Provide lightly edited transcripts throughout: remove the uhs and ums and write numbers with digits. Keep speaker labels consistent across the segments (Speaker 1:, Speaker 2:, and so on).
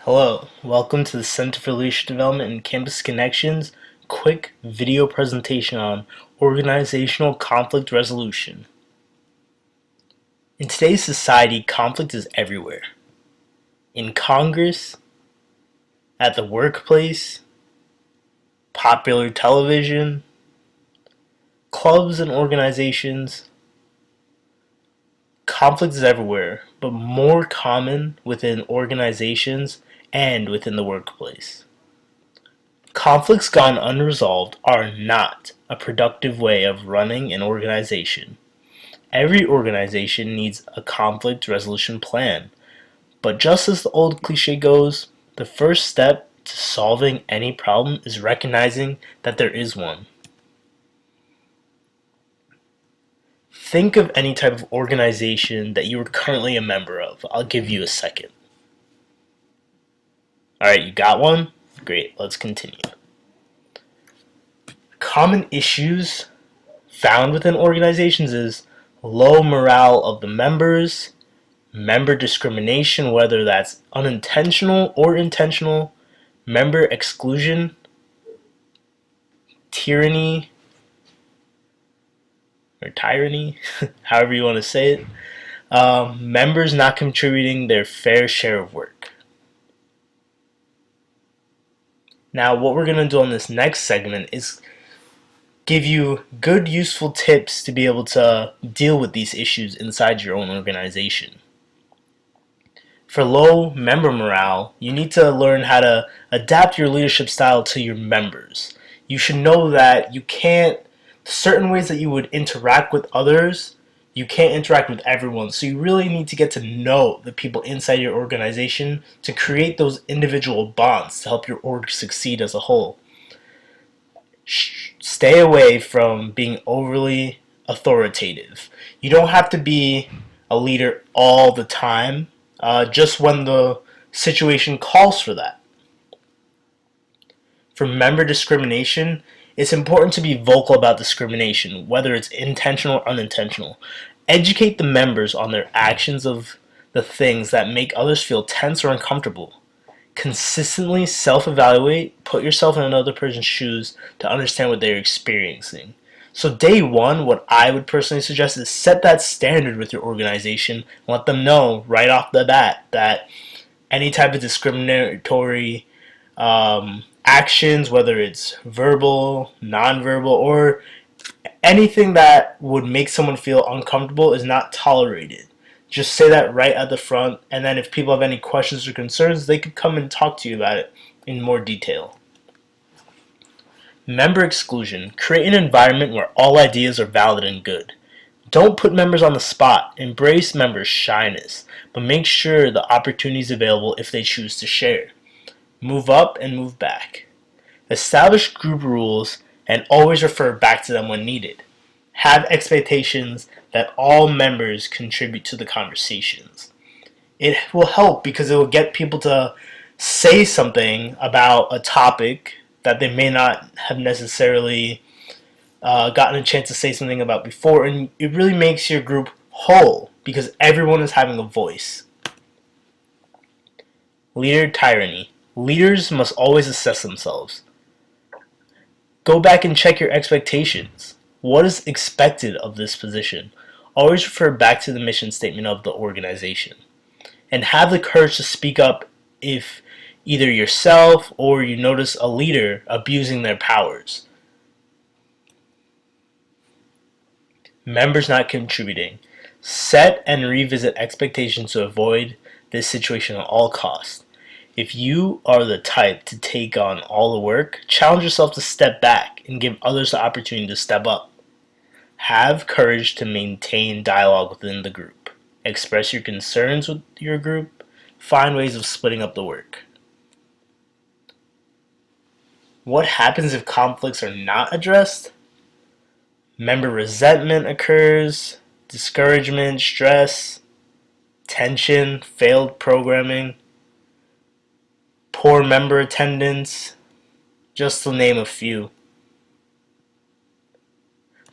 Speaker 1: Hello, welcome to the Center for Leadership Development and Campus Connections quick video presentation on organizational conflict resolution. In today's society, conflict is everywhere. In Congress, at the workplace, popular television, clubs and organizations. Conflict is everywhere, but more common within organizations and within the workplace. Conflicts gone unresolved are not a productive way of running an organization. Every organization needs a conflict resolution plan, but just as the old cliche goes, the first step to solving any problem is recognizing that there is one. Think of any type of organization that you are currently a member of. I'll give you a second. Alright, you got one? Great, let's continue. Common issues found within organizations is low morale of the members, member discrimination, whether that's unintentional or intentional, member exclusion, tyranny, however you want to say it, members not contributing their fair share of work. Now, what we're going to do on this next segment is give you good, useful tips to be able to deal with these issues inside your own organization. For low member morale, you need to learn how to adapt your leadership style to your members. You should know that you can't, certain ways that you would interact with others, you can't interact with everyone. So you really need to get to know the people inside your organization to create those individual bonds to help your org succeed as a whole. Stay away from being overly authoritative. You don't have to be a leader all the time, just when the situation calls for that. For member discrimination, it's important to be vocal about discrimination, whether it's intentional or unintentional. Educate the members on their actions of the things that make others feel tense or uncomfortable. Consistently self-evaluate, put yourself in another person's shoes to understand what they're experiencing. So day one, what I would personally suggest is set that standard with your organization and let them know right off the bat that any type of discriminatory actions, whether it's verbal, nonverbal, or anything that would make someone feel uncomfortable is not tolerated. Just say that right at the front, and then if people have any questions or concerns, they could come and talk to you about it in more detail. Member exclusion. Create an environment where all ideas are valid and good. Don't put members on the spot. Embrace members' shyness, but make sure the opportunity is available if they choose to share. Move up and move back. Establish group rules and always refer back to them when needed. Have expectations that all members contribute to the conversations. It will help because it will get people to say something about a topic that they may not have necessarily gotten a chance to say something about before, and it really makes your group whole because everyone is having a voice. Leader tyranny. Leaders must always assess themselves. Go back and check your expectations. What is expected of this position? Always refer back to the mission statement of the organization. And have the courage to speak up if either yourself or you notice a leader abusing their powers. Members not contributing. Set and revisit expectations to avoid this situation at all costs. If you are the type to take on all the work, challenge yourself to step back and give others the opportunity to step up. Have courage to maintain dialogue within the group. Express your concerns with your group. Find ways of splitting up the work. What happens if conflicts are not addressed? Member resentment occurs, discouragement, stress, tension, failed programming, poor member attendance, just to name a few.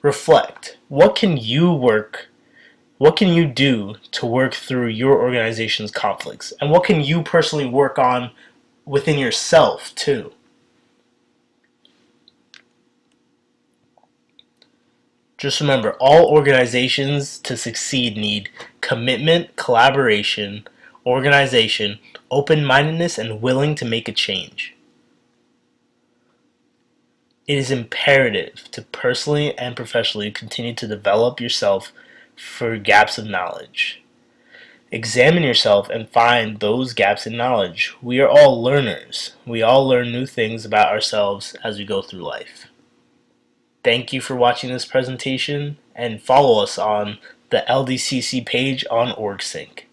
Speaker 1: Reflect. What can you work What can you do to work through your organization's conflicts? And what can you personally work on within yourself, too? Just remember, all organizations to succeed need commitment, collaboration, organization, open-mindedness, and willing to make a change. It is imperative to personally and professionally continue to develop yourself for gaps of knowledge. Examine yourself and find those gaps in knowledge. We are all learners. We all learn new things about ourselves as we go through life. Thank you for watching this presentation, and follow us on the LDCC page on OrgSync.